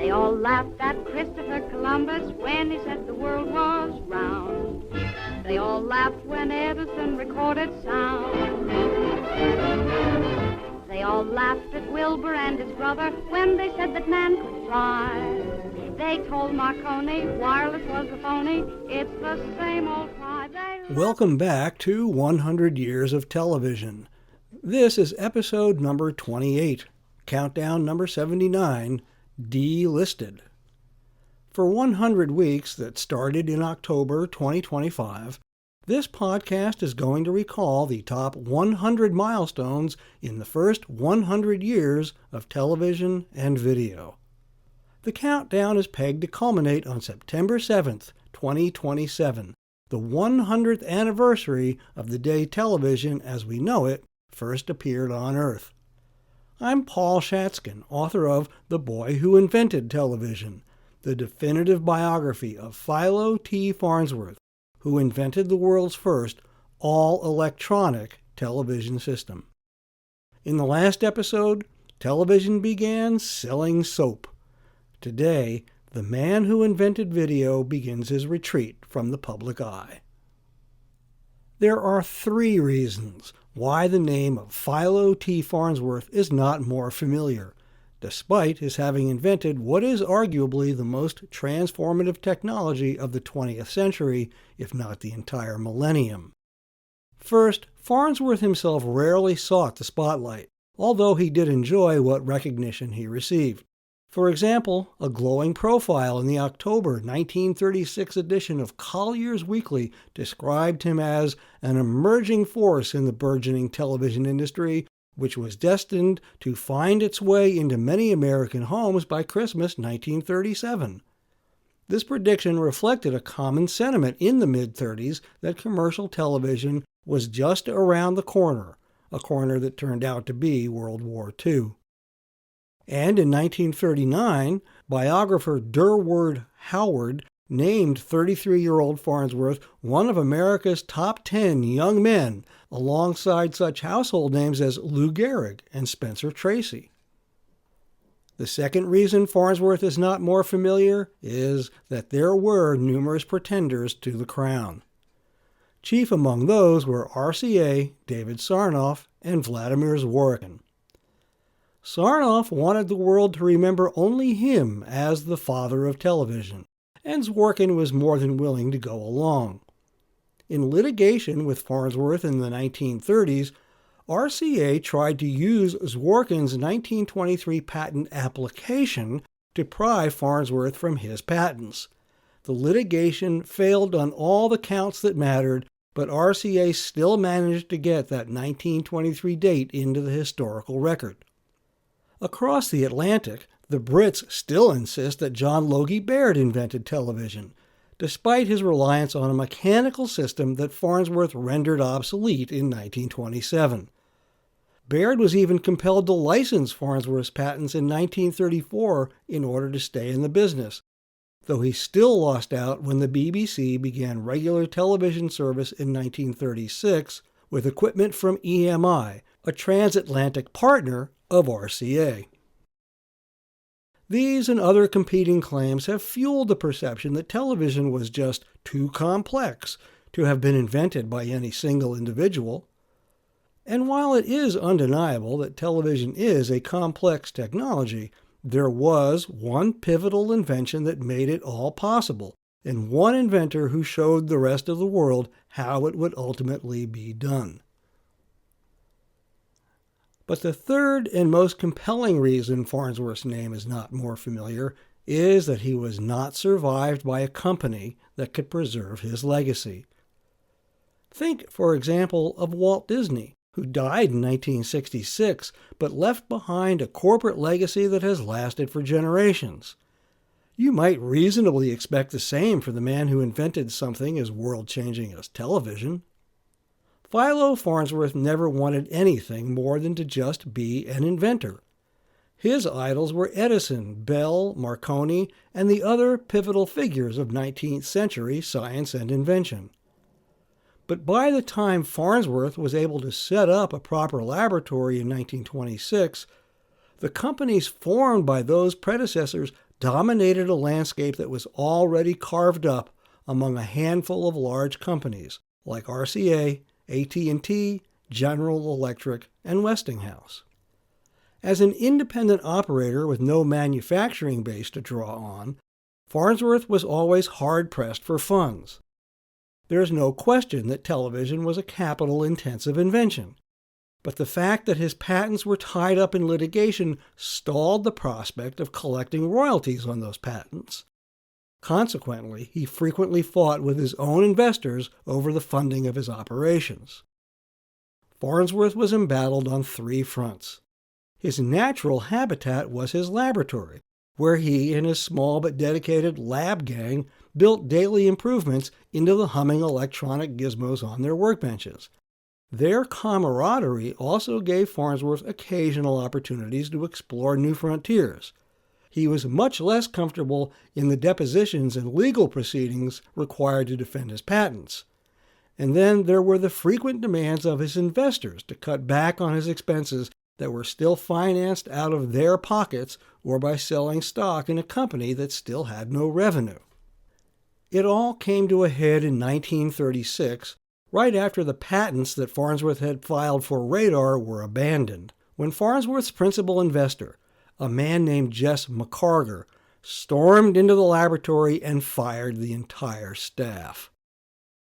They all laughed at Christopher Columbus when he said the world was round. They all laughed when Edison recorded sound. They all laughed at Wilbur and his brother when they said that man could fly. They told Marconi wireless was a phony. It's the same old cry. Welcome back to 100 Years of Television. This is episode number 28, countdown number 79, Delisted. For 100 weeks that started in October 2025, this podcast is going to recall the top 100 milestones in the first 100 years of television and video. The countdown is pegged to culminate on September 7th, 2027, the 100th anniversary of the day television as we know it first appeared on Earth. I'm Paul Shatskin, author of The Boy Who Invented Television, the definitive biography of Philo T. Farnsworth, who invented the world's first all-electronic television system. In the last episode, television began selling soap. Today, the man who invented video begins his retreat from the public eye. There are 3 reasons why the name of Philo T. Farnsworth is not more familiar, despite his having invented what is arguably the most transformative technology of the 20th century, if not the entire millennium. First, Farnsworth himself rarely sought the spotlight, although he did enjoy what recognition he received. For example, a glowing profile in the October 1936 edition of Collier's Weekly described him as an emerging force in the burgeoning television industry, which was destined to find its way into many American homes by Christmas 1937. This prediction reflected a common sentiment in the mid-30s that commercial television was just around the corner, a corner that turned out to be World War II. And in 1939, biographer Durward Howard named 33-year-old Farnsworth one of America's top 10 young men, alongside such household names as Lou Gehrig and Spencer Tracy. The second reason Farnsworth is not more familiar is that there were numerous pretenders to the crown. Chief among those were RCA, David Sarnoff, and Vladimir Zworykin. Sarnoff wanted the world to remember only him as the father of television, and Zworykin was more than willing to go along. In litigation with Farnsworth in the 1930s, RCA tried to use Zworykin's 1923 patent application to pry Farnsworth from his patents. The litigation failed on all the counts that mattered, but RCA still managed to get that 1923 date into the historical record. Across the Atlantic, the Brits still insist that John Logie Baird invented television, despite his reliance on a mechanical system that Farnsworth rendered obsolete in 1927. Baird was even compelled to license Farnsworth's patents in 1934 in order to stay in the business, though he still lost out when the BBC began regular television service in 1936 with equipment from EMI, a transatlantic partner of RCA. These and other competing claims have fueled the perception that television was just too complex to have been invented by any single individual. And while it is undeniable that television is a complex technology, there was one pivotal invention that made it all possible, and one inventor who showed the rest of the world how it would ultimately be done. But the third and most compelling reason Farnsworth's name is not more familiar is that he was not survived by a company that could preserve his legacy. Think, for example, of Walt Disney, who died in 1966 but left behind a corporate legacy that has lasted for generations. You might reasonably expect the same for the man who invented something as world-changing as television. Philo Farnsworth never wanted anything more than to just be an inventor. His idols were Edison, Bell, Marconi, and the other pivotal figures of 19th century science and invention. But by the time Farnsworth was able to set up a proper laboratory in 1926, the companies formed by those predecessors dominated a landscape that was already carved up among a handful of large companies like RCA, AT&T, General Electric, and Westinghouse. As an independent operator with no manufacturing base to draw on, Farnsworth was always hard-pressed for funds. There is no question that television was a capital-intensive invention, but the fact that his patents were tied up in litigation stalled the prospect of collecting royalties on those patents. Consequently, he frequently fought with his own investors over the funding of his operations. Farnsworth was embattled on three fronts. His natural habitat was his laboratory, where he and his small but dedicated lab gang built daily improvements into the humming electronic gizmos on their workbenches. Their camaraderie also gave Farnsworth occasional opportunities to explore new frontiers. He was much less comfortable in the depositions and legal proceedings required to defend his patents. And then there were the frequent demands of his investors to cut back on his expenses that were still financed out of their pockets or by selling stock in a company that still had no revenue. It all came to a head in 1936, right after the patents that Farnsworth had filed for radar were abandoned, when Farnsworth's principal investor, a man named Jess McCarger, stormed into the laboratory and fired the entire staff.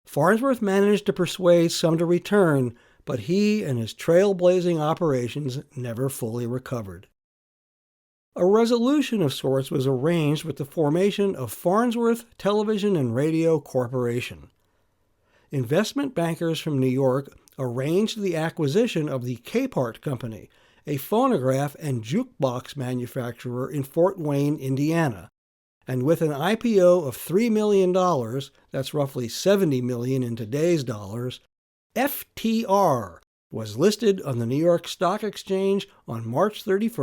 Farnsworth managed to persuade some to return, but he and his trailblazing operations never fully recovered. A resolution of sorts was arranged with the formation of Farnsworth Television and Radio Corporation. Investment bankers from New York arranged the acquisition of the Capehart Company, a phonograph and jukebox manufacturer in Fort Wayne, Indiana, and with an IPO of $3 million, that's roughly $70 million in today's dollars, FTR was listed on the New York Stock Exchange on March 31,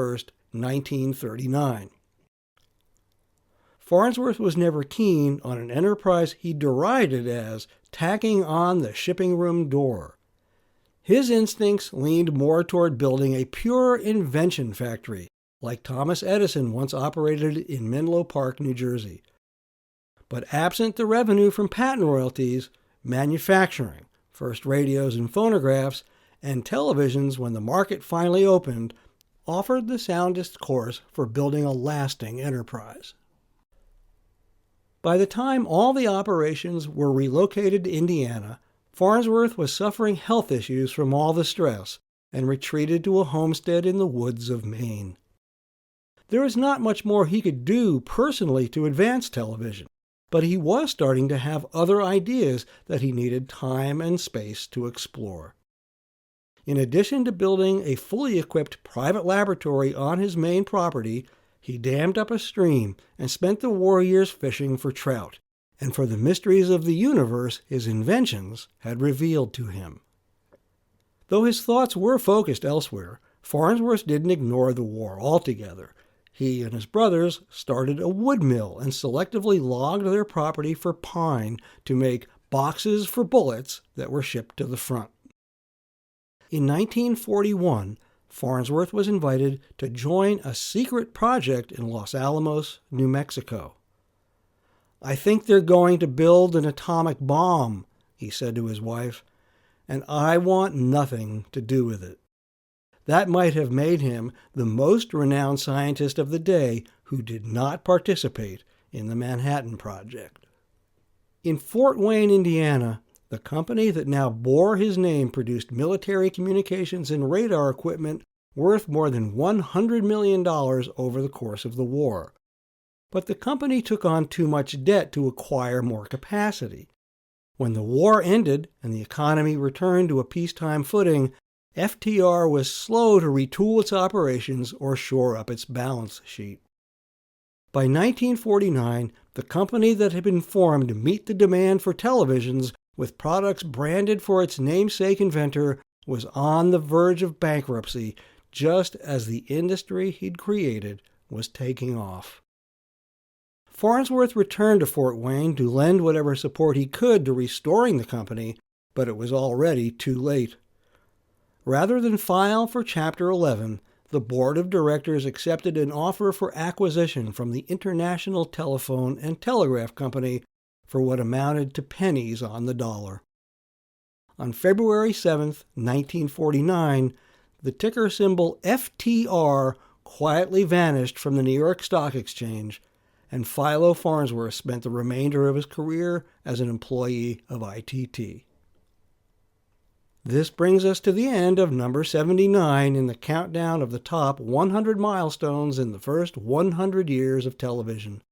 1939. Farnsworth was never keen on an enterprise he derided as tacking on the shipping room door. His instincts leaned more toward building a pure invention factory, like Thomas Edison once operated in Menlo Park, New Jersey. But absent the revenue from patent royalties, manufacturing, first radios and phonographs, and televisions when the market finally opened, offered the soundest course for building a lasting enterprise. By the time all the operations were relocated to Indiana, Farnsworth was suffering health issues from all the stress and retreated to a homestead in the woods of Maine. There was not much more he could do personally to advance television, but he was starting to have other ideas that he needed time and space to explore. In addition to building a fully equipped private laboratory on his main property, he dammed up a stream and spent the war years fishing for trout, and for the mysteries of the universe his inventions had revealed to him. Though his thoughts were focused elsewhere, Farnsworth didn't ignore the war altogether. He and his brothers started a wood mill and selectively logged their property for pine to make boxes for bullets that were shipped to the front. In 1941, Farnsworth was invited to join a secret project in Los Alamos, New Mexico. "I think they're going to build an atomic bomb," he said to his wife, "and I want nothing to do with it." That might have made him the most renowned scientist of the day who did not participate in the Manhattan Project. In Fort Wayne, Indiana, the company that now bore his name produced military communications and radar equipment worth more than $100 million over the course of the war. But the company took on too much debt to acquire more capacity. When the war ended and the economy returned to a peacetime footing, FTR was slow to retool its operations or shore up its balance sheet. By 1949, the company that had been formed to meet the demand for televisions with products branded for its namesake inventor was on the verge of bankruptcy just as the industry he'd created was taking off. Farnsworth returned to Fort Wayne to lend whatever support he could to restoring the company, but it was already too late. Rather than file for Chapter 11, the board of directors accepted an offer for acquisition from the International Telephone and Telegraph Company for what amounted to pennies on the dollar. On February 7, 1949, the ticker symbol FTR quietly vanished from the New York Stock Exchange, and Philo Farnsworth spent the remainder of his career as an employee of ITT. This brings us to the end of number 79 in the countdown of the top 100 milestones in the first 100 years of television.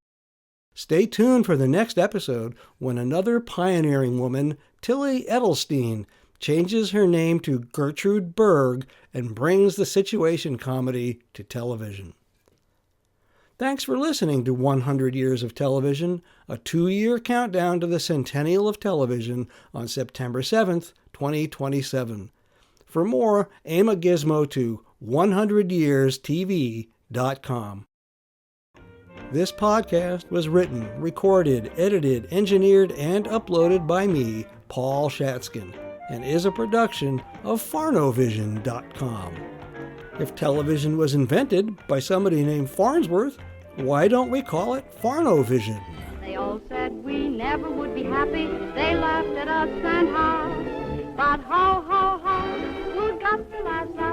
Stay tuned for the next episode when another pioneering woman, Tilly Edelstein, changes her name to Gertrude Berg and brings the situation comedy to television. Thanks for listening to 100 Years of Television, a 2-year countdown to the centennial of television on September 7th, 2027. For more, aim a gizmo to 100yearstv.com. This podcast was written, recorded, edited, engineered, and uploaded by me, Paul Shatskin, and is a production of Farnovision.com. If television was invented by somebody named Farnsworth, why don't we call it Farnovision? They all said we never would be happy. They laughed at us and how. But ho, ho, ho, who's got the last laugh?